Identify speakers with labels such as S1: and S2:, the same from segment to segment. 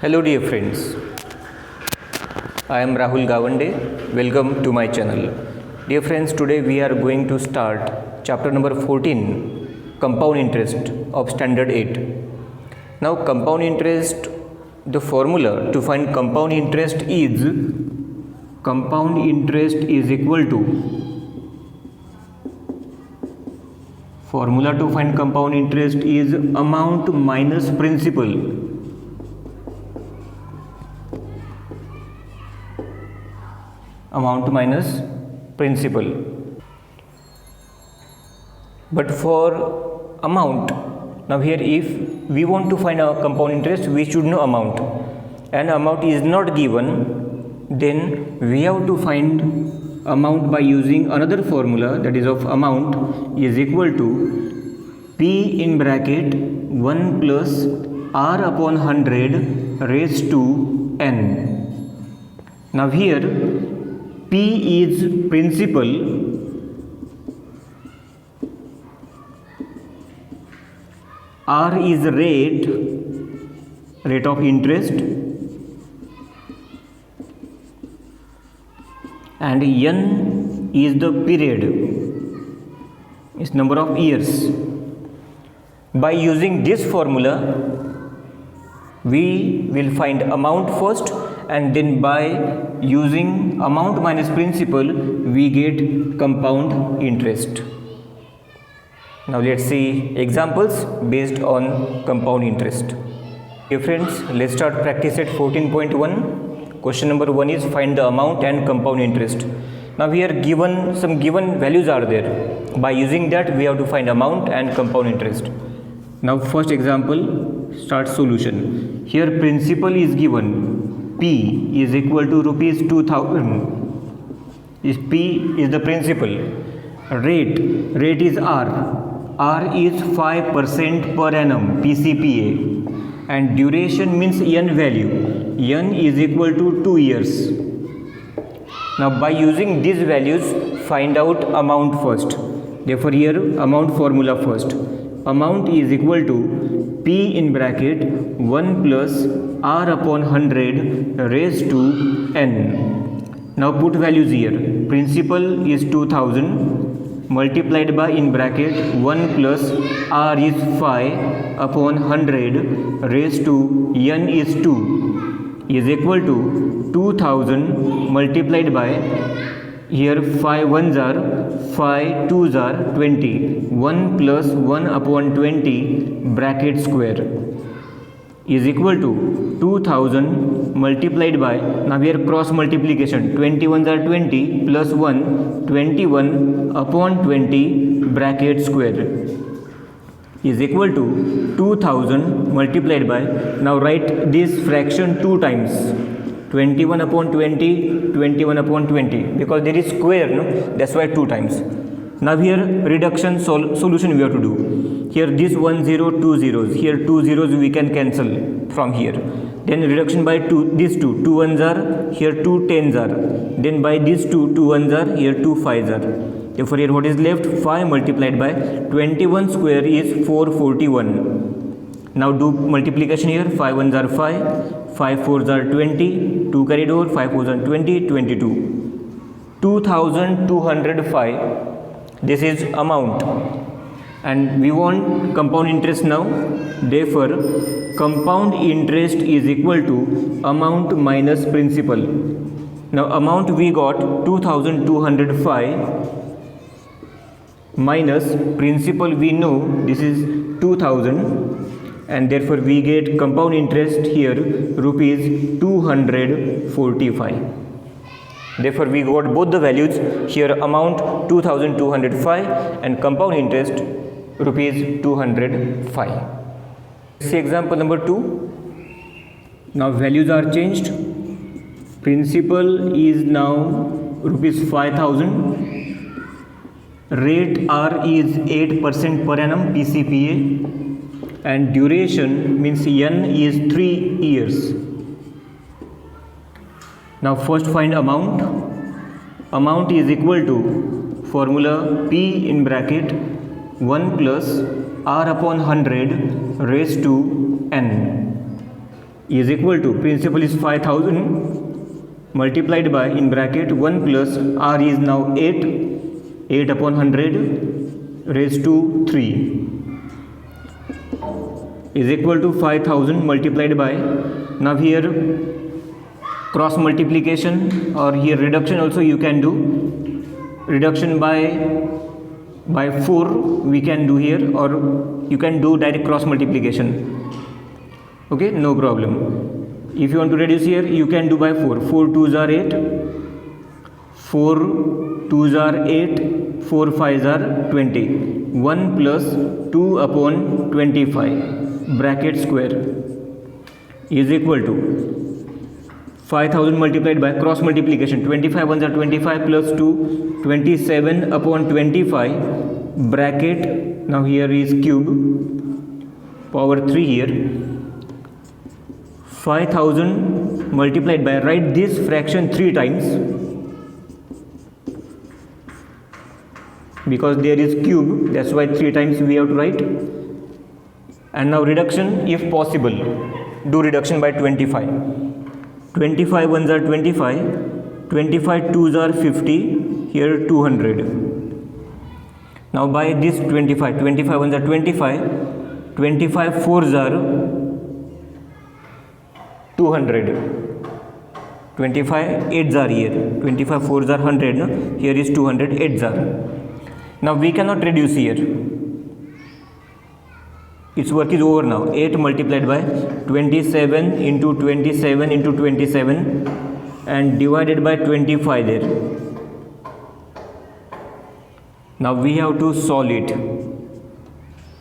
S1: Hello dear friends, I am Rahul Gawande. Welcome to my channel. Dear friends, today we are going to start chapter number 14, compound interest of standard 8. Now compound interest, the formula to find compound interest is equal to, formula to find compound interest is amount minus principal. Amount minus principal. But for amount, now here if we want to find a compound interest, we should know amount, and amount is not given, then we have to find amount by using another formula, that is of amount is equal to P in bracket 1 plus R upon 100 raised to N. Now here P is principal, R is rate of interest, and N is the period, is number of years. By using this formula, we will find amount first, and then by using amount minus principal we get compound interest. Now let's see examples based on compound interest. Dear friends, let's start practice at 14.1. Question number 1 is find the amount and compound interest. Now here some given values are there. By using that we have to find amount and compound interest. Now first example, start solution. Here principal is given, P is equal to rupees 2000. P is the principal. Rate is R is 5% per annum PCPA, and duration means N value. N is equal to 2 years. Now by using these values find out amount first. Therefore here amount formula first. Amount is equal to P in bracket 1 plus R upon 100 raised to N. Now put values here. Principal is 2000 multiplied by in bracket 1 plus R is 5 upon 100 raised to N is 2 is equal to 2000 multiplied by, here 5 ones are 5 twos are 20, 1 plus 1 upon 20 bracket square is equal to 2000 multiplied by, now here cross multiplication, 21s are 20 plus 1, 21 upon 20 bracket square is equal to 2000 multiplied by, now write this fraction 2 times, 21 upon 20, 21 upon 20, because there is square, no? That's why 2 times. Now here reduction solution we have to do. Here this 1 0 2 zeros, here 2 zeros we can cancel from here. Then reduction by 2, these 2 1s are, here 2 10s are. Then by these 2 1s are, here 2 5s are. Therefore here what is left? 5 multiplied by 21 square is 441. Now do multiplication here. 5 1s are 5, 5 4s are 20, 2 carried over, 5 4s are 20, 22. 2205. This is amount, and we want compound interest now. Therefore compound interest is equal to amount minus principal. Now amount we got 2205 minus principal we know this is 2000, and therefore we get compound interest here rupees 245. Therefore we got both the values here, amount 2205 and compound interest rupees 205. See example number 2. Now values are changed. Principal is now rupees 5000. Rate R is 8% per annum PCPA, and duration means N is 3 years. Now first find amount. Amount is equal to formula P in bracket 1 plus R upon 100 raised to N. is equal to, principal is 5000 multiplied by, in bracket, 1 plus r is now 8 upon 100 raised to 3 is equal to 5000 multiplied by, now here cross multiplication or here reduction also you can do, reduction by 4 we can do here, or you can do direct cross multiplication. Okay, no problem. If you want to reduce here, you can do by 4. 4 2s are 8, 4 2s are 8, 4 5s are 20. 1 plus 2 upon 25 bracket square is equal to 5000 multiplied by cross multiplication, 25 ones are 25 plus 2, 27 upon 25 bracket, now here is cube, power 3 here, 5000 multiplied by, write this fraction 3 times because there is cube, that's why 3 times we have to write. And now reduction, if possible, do reduction by 25. 25 ones are 25, 25 2s are 50, here 200. Now by this 25 ones are 25, 25 4s are 200, 25 8s are here, 25 4s are 100, no? Here is 200 8s are. Now we cannot reduce here, its work is over now. 8 multiplied by 27 into 27 into 27 and divided by 25 there. Now we have to solve it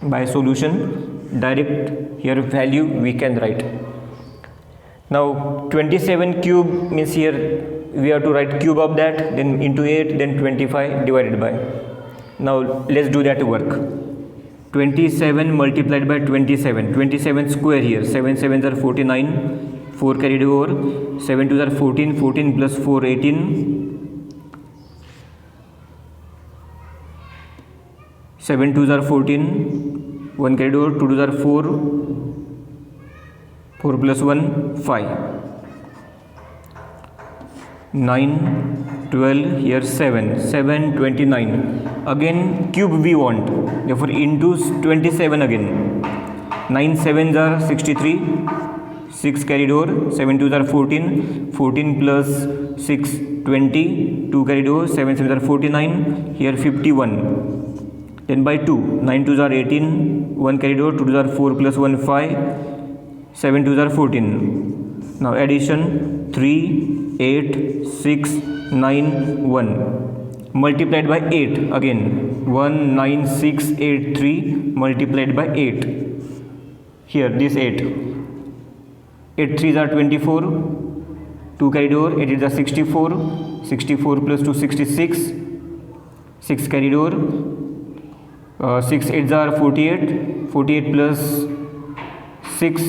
S1: by solution, direct here value we can write. Now 27 cube means here we have to write cube of that, then into 8, then 25 divided by. Now let's do that work. 27 multiplied by 27, 27 square here, 7 7s are 49, 4 carried over, 7 2s are 14, 14 plus 4 18, 7 2s are 14, 1 carried over, 2 2s are 4, 4 plus 1 5, 9 12, here 7 7 29, again cube we want, therefore into 27 again, 9 7s are 63, 6 carried over, 7 2s are 14, 14 plus 6 20, 2 carried over, 7 7s are 49, here 51, then by 2, 9 2s are 18, 1 carried over, 2 2s are 4 plus 1 5, 7 2s are 14. Now addition 3 8 6 9 1 multiplied by 8 again, 1 9 6 8 3 multiplied by 8, here this 8 3s are 24, 2 carried over, 8 is 64, 64 plus 2 66, 6 carried over, 6 8s are 48, 48 plus 6,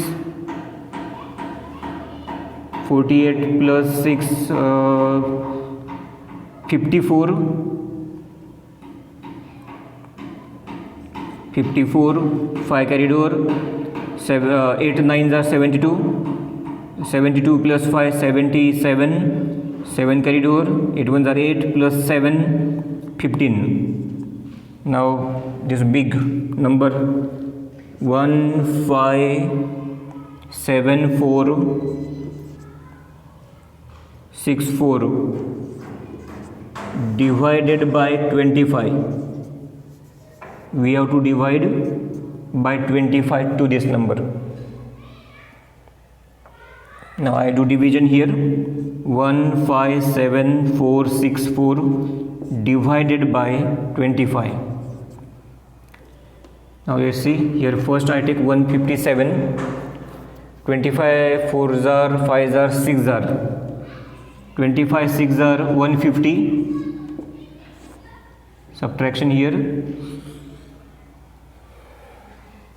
S1: 48 plus 6 54, 5 carried over, 8 9s are 72, 72 plus 5 77, 7 carried over, 8 1s are 8 plus 7 15. Now this big number 1 5 7 4 6 4 divided by 25. We have to divide by 25 to this number. Now I do division here. 1 5 7 4 6 4 divided by 25. Now let's see here. First I take 157. 25 4s are 5s are 6s are 25 6s are 150. Subtraction here.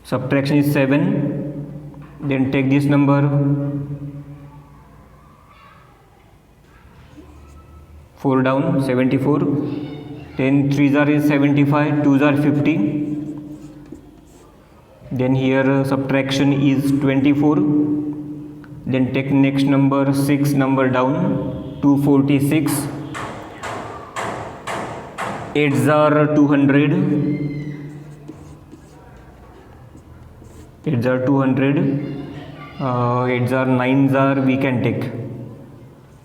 S1: Subtraction is 7. Then take this number. 4 down, 74. Then 3s are is 75. 2s are 50. Then here subtraction is 24. then take next number 6 number down, 246, 8s are 200, 8s are 200, 8s are 9s are we can take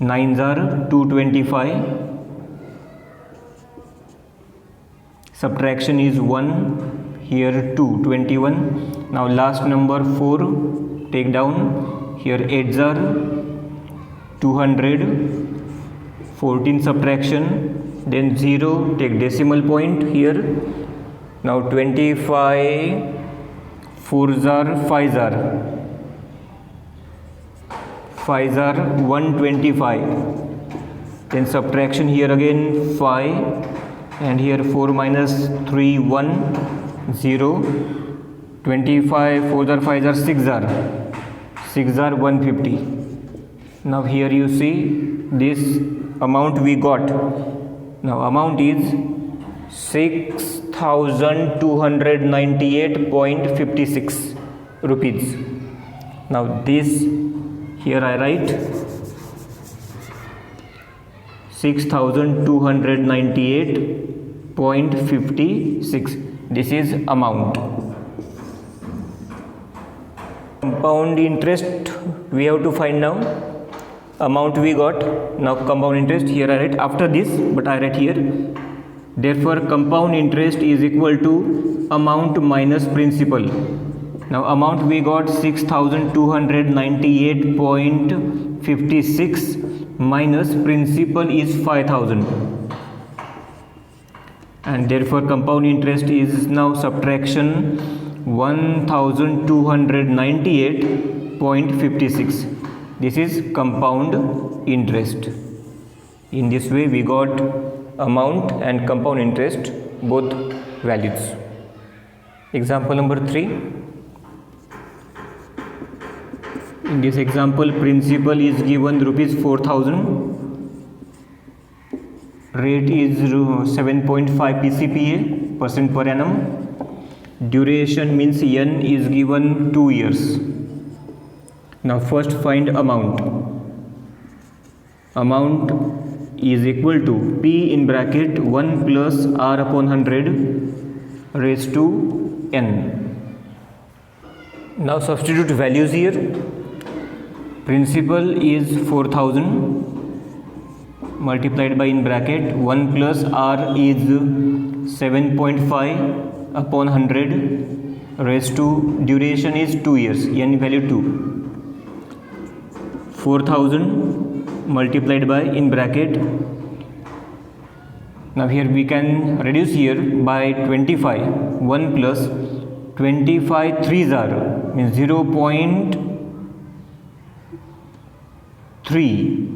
S1: 9s are 225, subtraction is 1, here 2 21. Now last number 4 take down, here 8s are 200, 14 subtraction, then 0 take decimal point here. Now 25, 4s are 5s are 125, then subtraction here again 5, and here 4 minus 3 1 0, 25, 4s are 5s are 6s are 150. Now here you see this amount we got. Now amount is 6,298.56 rupees. Now this here I write 6,298.56. This is amount. Compound interest we have to find now. Amount we got. Now compound interest here I write after this, but I write here. Therefore compound interest is equal to amount minus principal. Now amount we got 6,298.56 minus principal is 5,000, and therefore compound interest is now subtraction 1,298.56. This is compound interest. In this way we got amount and compound interest both values. Example number 3. In this example, principal is given rupees 4,000, rate is 7.5 PCPA % per annum, duration means N is given 2 years. Now first find amount. Amount is equal to P in bracket 1 plus R upon 100 raised to N. Now substitute values here. Principal is 4,000 multiplied by in bracket 1 plus R is 7.5 upon 100 raised to duration is 2 years, N value 2. 4,000 multiplied by in bracket. Now here we can reduce here by 25. 1 plus 25 3s are means 0.3,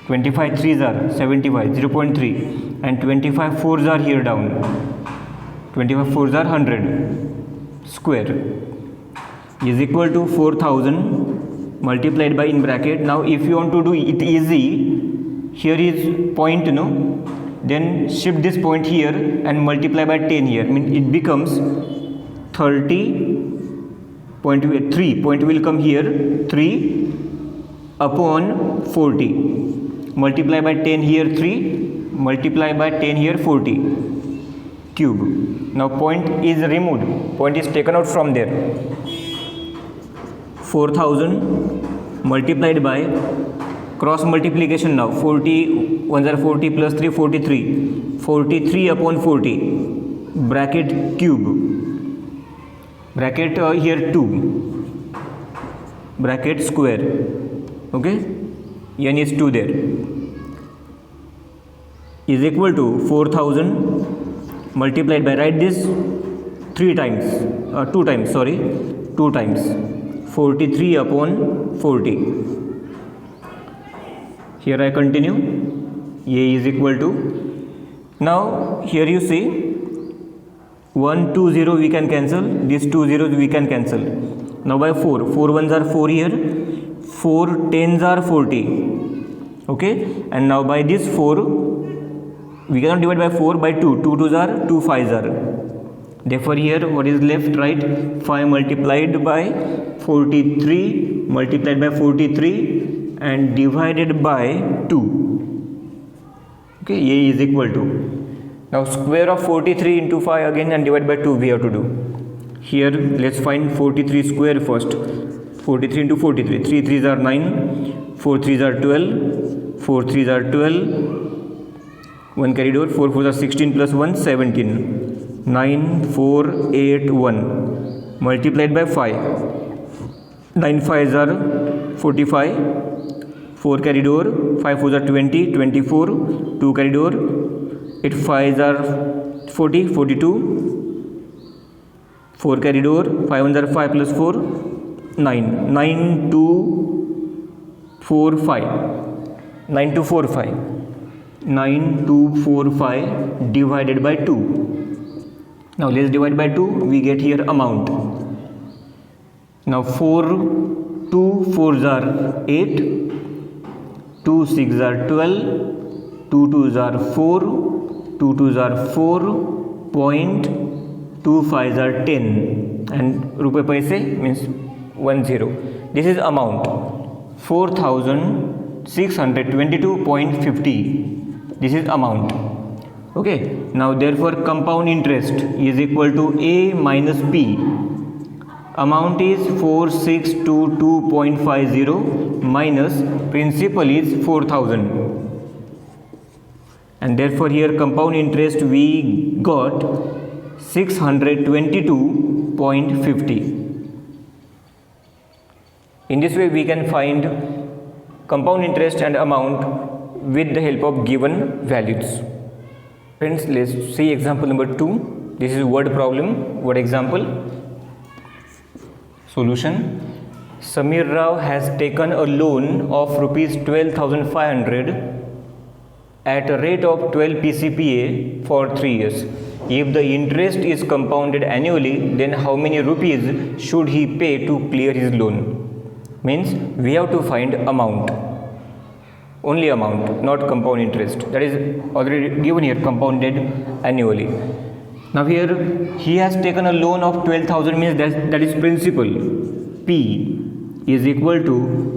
S1: 25 3s are 75, 0.3, and 25 4s are here down, 25 4s are 100 square is equal to 4,000 multiplied by in bracket. Now if you want to do it easy, here is point, no, then shift this point here and multiply by 10 here, means it becomes 30.3, point will come here 3 upon 40, multiply by 10 here 3, multiply by 10 here 40 cube. Now point is removed, point is taken out from there. 4,000 multiplied by cross multiplication. Now 40 1s are 40 plus 3 43, 43 upon 40 bracket cube, bracket here 2 bracket square, okay, N is 2 there, is equal to 4,000 multiplied by, write this 2 times, 43 upon 40. Here I continue. A is equal to, now here you see 1 2 0 we can cancel, these 2 zeros we can cancel. Now by 4 1s are 4 here, 4 10s are 40, okay, and now by this 4 we cannot divide by 4, by 2 2s are 2 5s are, therefore here what is left, right, 5 multiplied by 43 multiplied by 43 and divided by 2. Okay, A is equal to, now square of 43 into 5 again and divide by 2 we have to do. Here let's find 43 square first. 43 into 43, 3 3s are 9, 4 3s are 12, 4 3s are 12, 1 carried over, 4 4s are 16 plus 1, 17, 9, 4, 8, 1, multiplied by 5, 9 5s are 45, 4 carried over, 5 4s are 20, 24, 2 carried over, 8 5s are 40, 42, 4 carried over, 5 1s are 5 plus 4, 9, 9 2 4 5, 9 2 4 5, 9 2 4 5 divided by 2. Now let's divide by 2, we get here amount. Now 4 2 4s are 8, 2 6s are 12, 2 2s are 4, 2 2s are 4, 2 5s are 10 and rupees paise means 10. This is amount 4622.50. This is amount. Okay, now therefore compound interest is equal to A minus P. Amount is 4622.50 minus principal is 4000, and therefore here compound interest we got 622.50. In this way we can find compound interest and amount with the help of given values. Friends, let's see example number 2. This is word problem, word example. Solution. Samir Rao has taken a loan of rupees 12,500 at a rate of 12 PCPA for 3 years. If the interest is compounded annually, then how many rupees should he pay to clear his loan? Means we have to find amount, only amount, not compound interest. That is already given here, compounded annually. Now here he has taken a loan of 12,000 means that is principal. P is equal to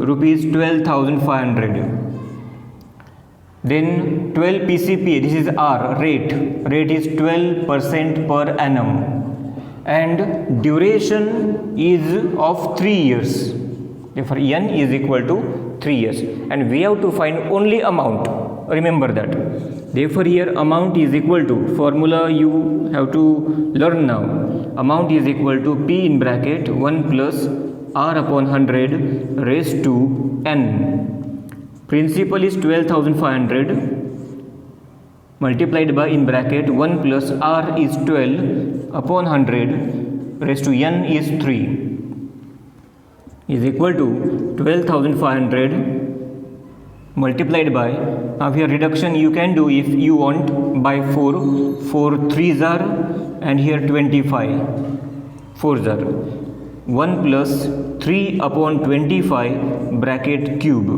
S1: rupees 12,500. Then 12 PCPA, this is R, rate is 12% per annum and duration is of 3 years. Therefore N is equal to 3 years and we have to find only amount. Remember that. Therefore here amount is equal to, formula you have to learn now. Amount is equal to P in bracket 1 plus R upon 100 raised to N. Principal is 12,500 multiplied by in bracket 1 plus R is 12 upon 100 raised to N is 3 is equal to 12,500 multiplied by, now here reduction you can do if you want by 4 3s are and here 25 4s are 1 plus 3 upon 25 bracket cube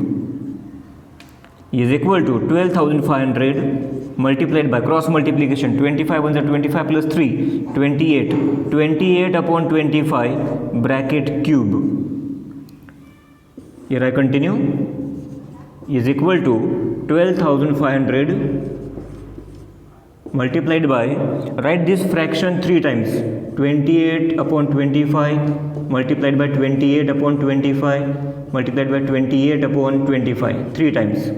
S1: is equal to 12,500 multiplied by cross multiplication 25 1s are 25 plus 3 28 upon 25 bracket cube. Here I continue, is equal to 12,500 multiplied by, write this fraction 3 times, 28 upon 25 multiplied by 28 upon 25 multiplied by 28 upon 25, 3 times.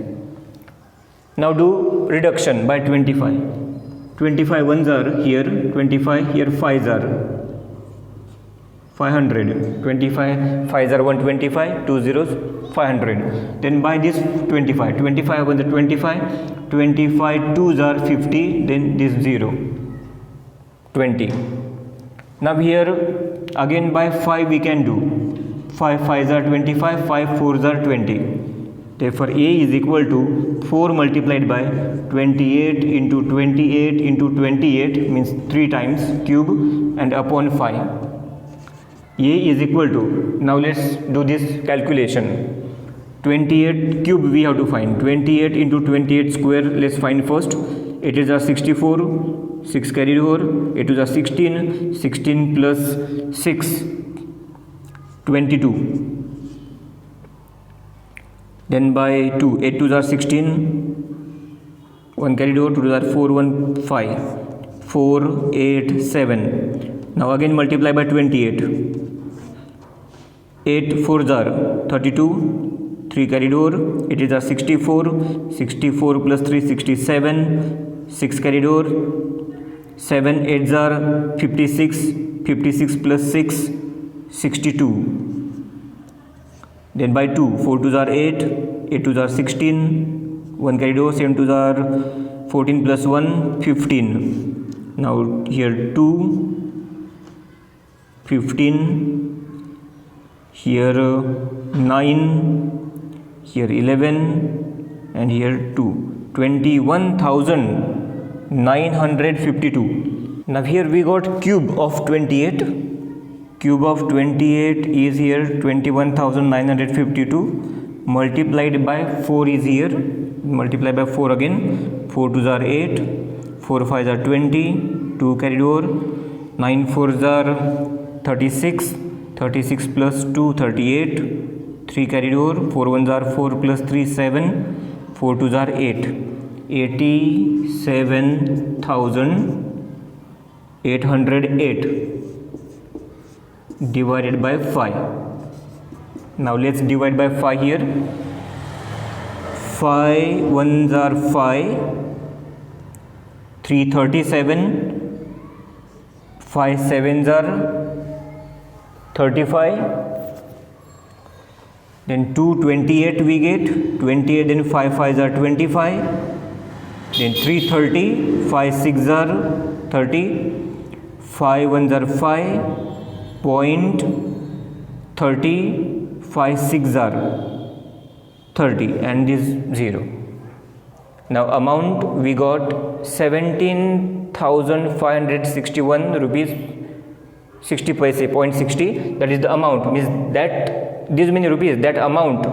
S1: Now do reduction by 25. 25 ones are here, 25 here 5s are 500, 25 5s are 125, 2 zeros 500. Then by this 25 ones are 25, 25 2s are 50, then this 0 20. Now here again by 5 we can do 5 5s are 25, 5 4s are 20. Therefore A is equal to 4 multiplied by 28 into 28 into 28 means 3 times cube and upon 5. A is equal to, now let's do this calculation. 28 cube we have to find, 28 into 28 square, let's find first. It is a 64, 6 carried over, it is a 16, 16 plus 6, 22. Then by 2, 8 2s are 16, 1 carried over, 2 2s are 4, 1 5, 4 8 7. Now again multiply by 28. 8 4s are 32, 3 carried over, it is a 64, 64 plus 3 67, 6 carried over, 7 8s are 56, 56 plus 6 62. Then by 2, 4 2s are 8, 8 2s are 16, 1 carried over, 7 2s are 14 plus 1 15. Now here 2, 15, here 9, here 11, and here 2. 21,952. Now here we got cube of 28. Cube of 28 is here 21,952 multiplied by 4 is here. Multiply by 4 again. 4 2s are 8, 4 5s are 20, 2 carried over, 9 4s are 36, 36 plus 2 38, 3 carried over, 4 1s are 4 plus 3 7, 4 2s are 8, 87,808 divided by 5. Now let's divide by 5 here. 5 1s are 5, 3 37, 5 7s are 35, then 2 28 we get, 28, then 5 5s are 25, then 3 30, 5 6s are 30, 5 1s are 5.30, 5 6s are 30, and this 0. Now amount we got 17,561 rupees 60 paise, 0.60. That is the amount, means that this many rupees, that amount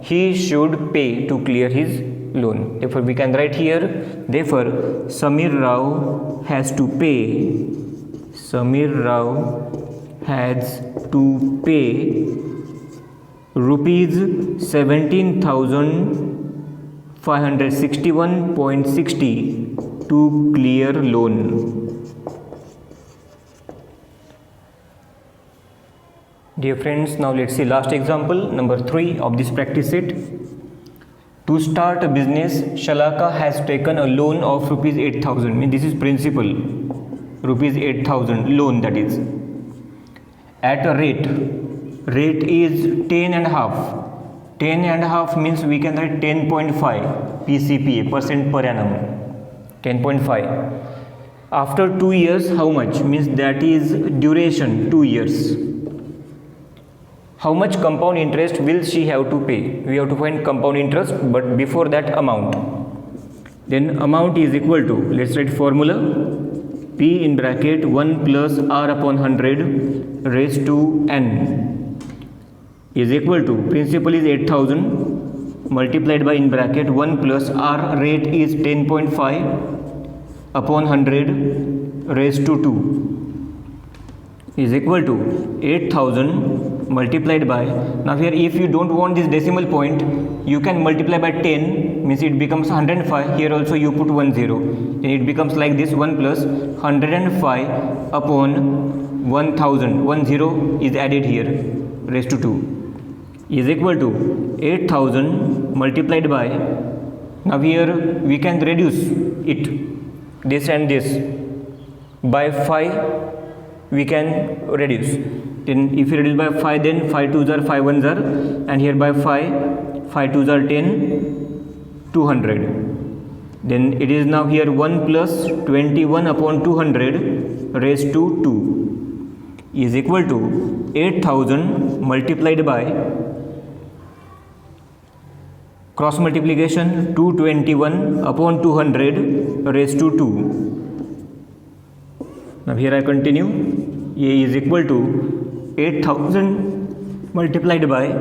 S1: he should pay to clear his loan. Therefore we can write here, therefore Samir Rao has to pay, Samir Rao has to pay rupees 17,561.60 to clear loan. Dear friends, now let's see last example, number 3 of this practice set. To start a business, Shalaka has taken a loan of rupees 8,000. Means this is principal, rupees 8,000 loan, that is at a rate is 10.5. 10.5 means we can write 10.5 PCPA, percent per annum, 10.5. After 2 years, how much? Means that is duration, 2 years. How much compound interest will she have to pay? We have to find compound interest, but before that amount. Then amount is equal to, let's write formula, P in bracket 1 plus R upon 100 raised to N is equal to, principal is 8,000 multiplied by in bracket 1 plus R rate is 10.5 upon 100 raised to 2 is equal to 8,000 multiplied by, now here if you don't want this decimal point, you can multiply by 10, means it becomes 105. Here also you put 10, then it becomes like this, 1 plus 105 upon 1000, 10 is added here raised to 2 is equal to 8,000 multiplied by, now here we can reduce it, this and this, by 5 we can reduce. Then if you reduce by 5, then 5 2s are 5 1s are, and here by 5 2s are 10, 200. Then it is now here 1 plus 21 upon 200 raised to 2 is equal to 8,000 multiplied by, cross multiplication, 221 upon 200 raised to 2. Now here I continue, A is equal to 8,000 multiplied by,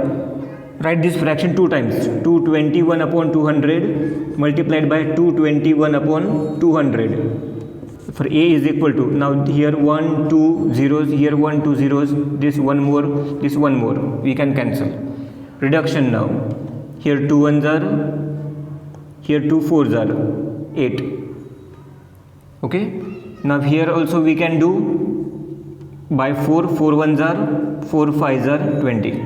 S1: write this fraction 2 times, 221 upon 200 multiplied by 221 upon 200 for a is equal to, now here 1 2 zeros, here 1 2 zeros, this one more, this one more, we can cancel. Reduction now, here 2 ones are, here 2 fours are, 8. Okay, now here also we can do by 4, 4 ones are, 4 fives are 20.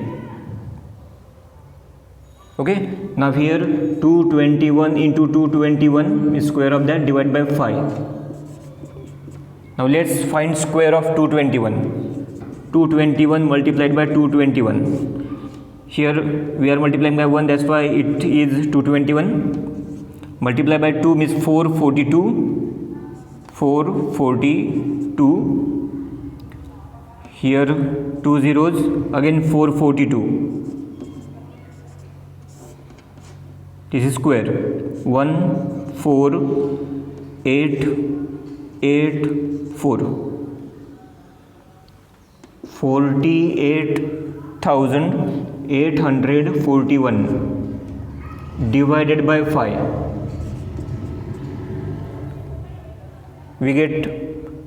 S1: Okay, now here 221 into 221 is square of that, divided by 5. Now let's find square of 221. 221 multiplied by 221. Here we are multiplying by 1, that's why it is 221. Multiply by 2 means 442. 442. Here 2 zeros, again 442. This is square. 1 4 8 8 4. 48,841 divided by 5. We get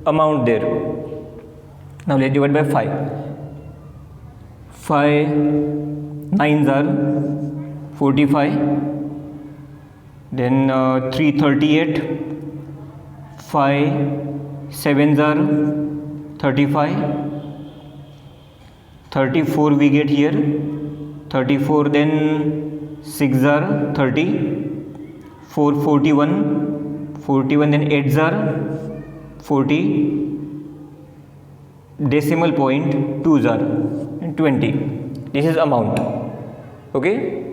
S1: amount there. Now let's divide by 5. 5 nines are 45. Then 338. 5 sevens are 35. 34 we get here. 34, then 6 are 30. 4 41. 41, then 8s are 40. Decimal point 2s are 20. This is amount. Okay,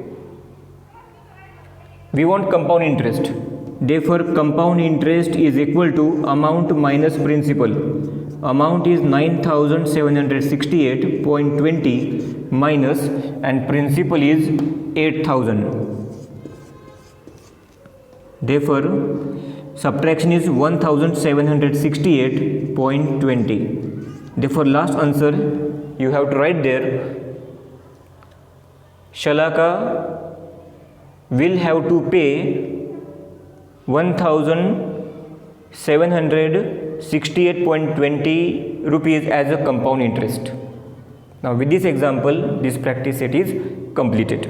S1: we want compound interest. Therefore compound interest is equal to amount minus principal. Amount is 9,768.20 minus, and principal is 8,000. Therefore subtraction is 1,768.20. Therefore last answer you have to write there, Shalaka will have to pay 1,768.20 rupees as a compound interest. Now with this example, this practice set is completed.